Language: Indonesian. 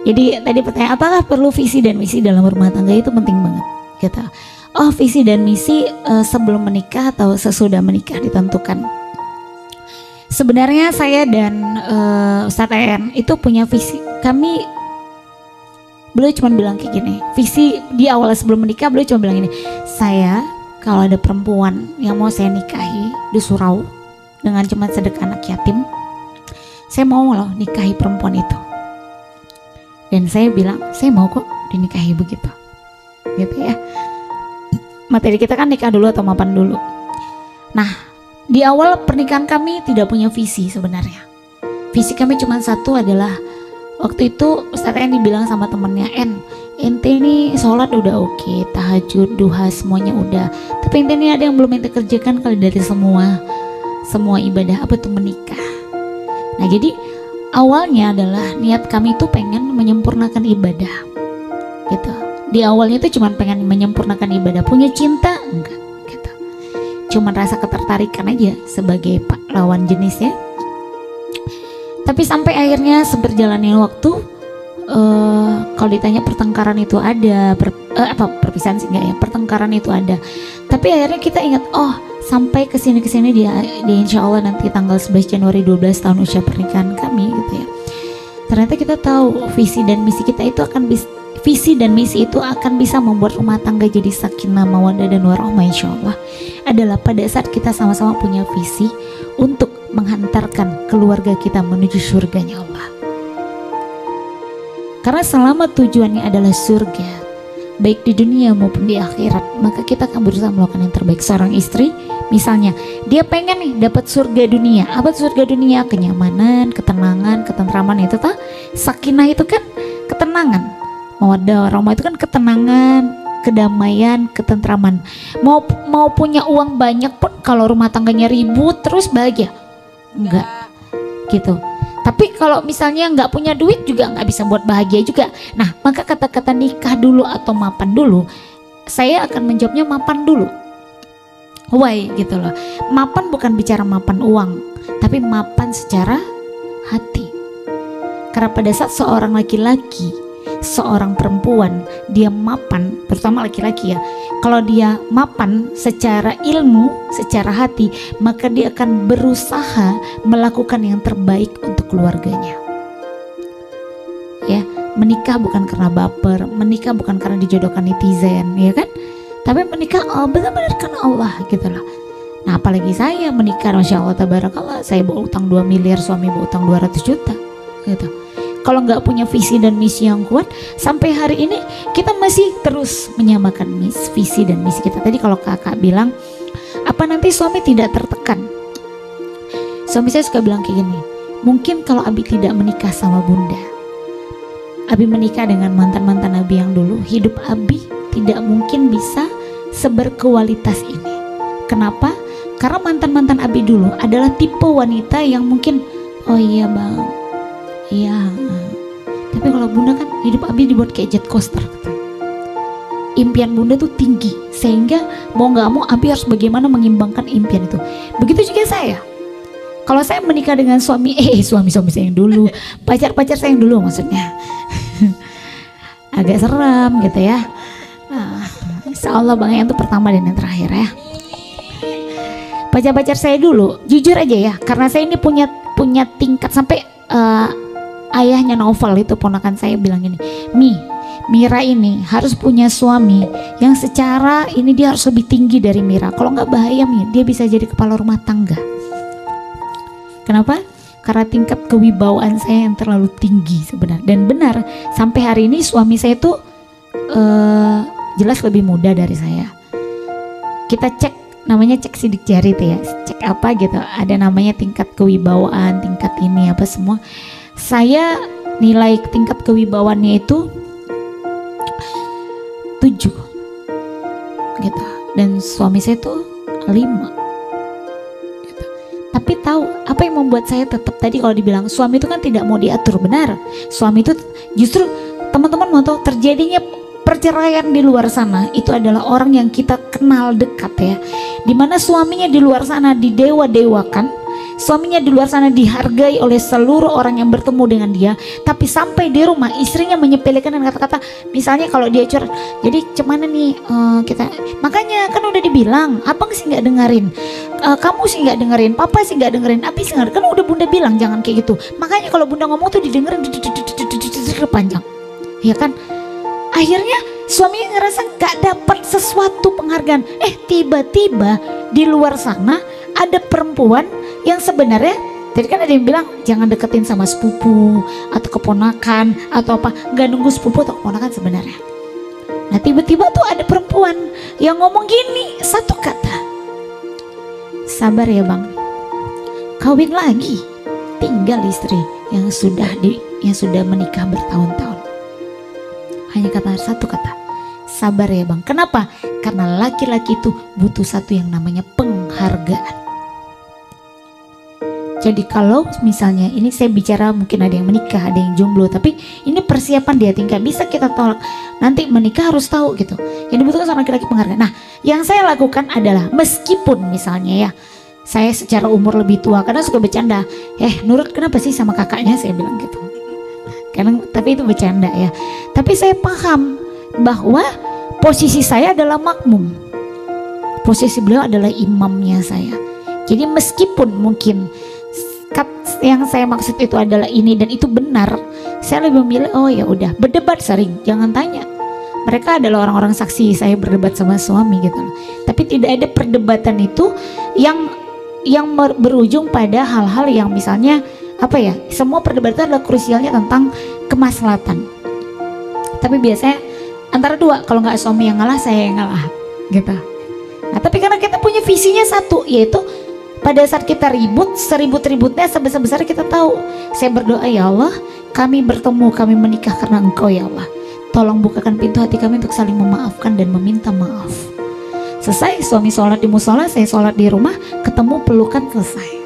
Jadi tadi pertanyaan, apakah perlu visi dan misi dalam rumah tangga? Itu penting banget gitu. Oh, visi dan misi sebelum menikah atau sesudah menikah ditentukan. Sebenarnya saya dan Ustadz En itu punya visi. Beliau cuma bilang kayak gini, visi di awal sebelum menikah beliau cuma bilang gini, saya kalau ada perempuan yang mau saya nikahi di surau dengan cuma sedekah anak yatim, saya mau loh nikahi perempuan itu. Dan saya bilang, saya mau kok dinikahi begitu. Gitu ya. Materi kita kan nikah dulu atau mapan dulu. Nah, di awal pernikahan kami tidak punya visi sebenarnya. Visi kami cuma satu adalah, waktu itu Ustadz En dibilang sama temennya, ente ini sholat udah oke, tahajud, duha semuanya udah. Tapi ente ini ada yang belum ente kerjakan kali dari semua ibadah, apa tuh menikah. Nah jadi awalnya adalah niat kami itu pengen menyempurnakan ibadah gitu. Di awalnya itu cuma pengen menyempurnakan ibadah, punya cinta enggak gitu, cuma rasa ketertarikan aja sebagai lawan jenisnya. Tapi sampai akhirnya seberjalannya waktu, kalau ditanya pertengkaran itu ada, perpisahan sih enggak ya, pertengkaran itu ada. Tapi akhirnya kita ingat, oh sampai kesini di insya Allah nanti tanggal 11 Januari 12 tahun usia pernikahan kami gitu ya. Ternyata kita tahu visi dan misi kita itu akan bisa membuat rumah tangga jadi sakinah, mawaddah dan warahmah insya Allah. Adalah pada saat kita sama-sama punya visi untuk menghantarkan keluarga kita menuju surganya Allah. Karena selama tujuannya adalah surga, baik di dunia maupun di akhirat, maka kita akan berusaha melakukan yang terbaik. Seorang istri misalnya, dia pengen nih dapat surga dunia. Apa surga dunia? Kenyamanan, ketenangan, ketentraman, itu tak? Sakinah itu kan ketenangan, mawaddah warahmah itu kan ketenangan, kedamaian, ketentraman. Mau punya uang banyak pun kalau rumah tangganya ribut terus bahagia? Enggak gitu. Tapi kalau misalnya nggak punya duit juga nggak bisa buat bahagia juga. Nah, maka kata-kata nikah dulu atau mapan dulu, saya akan menjawabnya mapan dulu. Why gitu loh. Mapan bukan bicara mapan uang, tapi mapan secara hati. Karena pada saat seorang laki-laki, seorang perempuan, dia mapan, terutama laki-laki ya, kalau dia mapan secara ilmu, secara hati, maka dia akan berusaha melakukan yang terbaik untuk keluarganya. Ya, menikah bukan karena baper, menikah bukan karena dijodohkan netizen, ya kan? Tapi menikah benar-benar karena Allah gitu loh. Nah, apalagi saya menikah, Masya Allah, tabarakallah, saya bawa utang 2 miliar, suami bawa utang 200 juta gitu. Kalau nggak punya visi dan misi yang kuat, sampai hari ini kita masih terus menyamakan visi dan misi kita. Tadi kalau kakak bilang, apa nanti suami tidak tertekan? Suami saya suka bilang kayak gini, mungkin kalau Abi tidak menikah sama Bunda, Abi menikah dengan mantan-mantan Abi yang dulu, hidup Abi tidak mungkin bisa seberkualitas ini. Kenapa? Karena mantan-mantan Abi dulu adalah tipe wanita yang mungkin, oh iya bang, iya, tapi kalau Bunda kan hidup Abi dibuat kayak jet coaster gitu. Impian Bunda tuh tinggi, sehingga mau nggak mau Abi harus bagaimana mengimbangkan impian itu. Begitu juga saya. Kalau saya menikah dengan suami saya yang dulu, pacar saya yang dulu maksudnya, agak seram gitu ya. Insya Allah Bang yang itu pertama dan yang terakhir ya. Pacar saya dulu, jujur aja ya, karena saya ini punya tingkat sampai ayahnya Novel itu ponakan saya bilang gini, Mira ini harus punya suami yang secara ini dia harus lebih tinggi dari Mira. Kalau nggak bahaya dia bisa jadi kepala rumah tangga. Kenapa? Karena tingkat kewibawaan saya yang terlalu tinggi sebenarnya. Dan benar, sampai hari ini suami saya itu jelas lebih muda dari saya. Kita cek, namanya cek sidik jari tuh ya, cek apa gitu, ada namanya tingkat kewibawaan, tingkat ini apa semua. Saya nilai tingkat kewibawaannya itu 7 gitu, dan suami saya itu 5 gitu. Tapi tahu apa yang membuat saya tetap, tadi kalau dibilang suami itu kan tidak mau diatur, benar. Suami itu justru, teman-teman mau tahu, terjadinya perceraian di luar sana itu adalah orang yang kita kenal dekat ya, dimana suaminya di luar sana didewa-dewakan, suaminya di luar sana dihargai oleh seluruh orang yang bertemu dengan dia, tapi sampai di rumah istrinya menyepelekan dengan kata-kata, misalnya kalau dia curhat, jadi cemana nih kita, makanya kan udah dibilang, abang sih nggak dengerin, kamu sih nggak dengerin, papa sih nggak dengerin, abi sih nggak, kan udah bunda bilang jangan kayak gitu, makanya kalau bunda ngomong tuh didengerin panjang, ya kan. Akhirnya suaminya ngerasa gak dapat sesuatu penghargaan. Tiba-tiba di luar sana ada perempuan yang sebenarnya, tadi kan ada yang bilang jangan deketin sama sepupu atau keponakan atau apa, gak nunggu sepupu atau keponakan sebenarnya. Nah tiba-tiba tuh ada perempuan yang ngomong gini, satu kata, sabar ya bang, kawin lagi, tinggal istri yang sudah menikah bertahun-tahun. Hanya kata satu kata, sabar ya bang. Kenapa? Karena laki-laki itu butuh satu yang namanya penghargaan. Jadi kalau misalnya ini saya bicara, mungkin ada yang menikah, ada yang jomblo, tapi ini persiapan dia, tinggal bisa kita tolak. Nanti menikah harus tahu gitu, yang dibutuhkan sama laki-laki penghargaan. Nah yang saya lakukan adalah, meskipun misalnya ya saya secara umur lebih tua, kadang suka bercanda, Nurut kenapa sih sama kakaknya, saya bilang gitu. Kadang, tapi itu bercanda ya. Tapi saya paham bahwa posisi saya adalah makmum, posisi beliau adalah imamnya saya. Jadi meskipun mungkin yang saya maksud itu adalah ini dan itu benar, saya lebih memilih oh ya udah, berdebat sering, jangan tanya. Mereka adalah orang-orang saksi saya berdebat sama suami gitu loh. Tapi tidak ada perdebatan itu yang berujung pada hal-hal yang misalnya apa ya, semua perdebatan adalah krusialnya tentang kemaslahatan. Tapi biasanya antara dua, kalau nggak suami yang ngalah, saya yang ngalah gitu. Nah tapi karena kita punya visinya satu, yaitu pada saat kita ribut, seribut-ributnya sebesar-besar kita tahu, saya berdoa ya Allah, kami bertemu, kami menikah karena Engkau ya Allah, tolong bukakan pintu hati kami untuk saling memaafkan dan meminta maaf. Selesai suami sholat di musola, saya sholat di rumah, ketemu pelukan, selesai.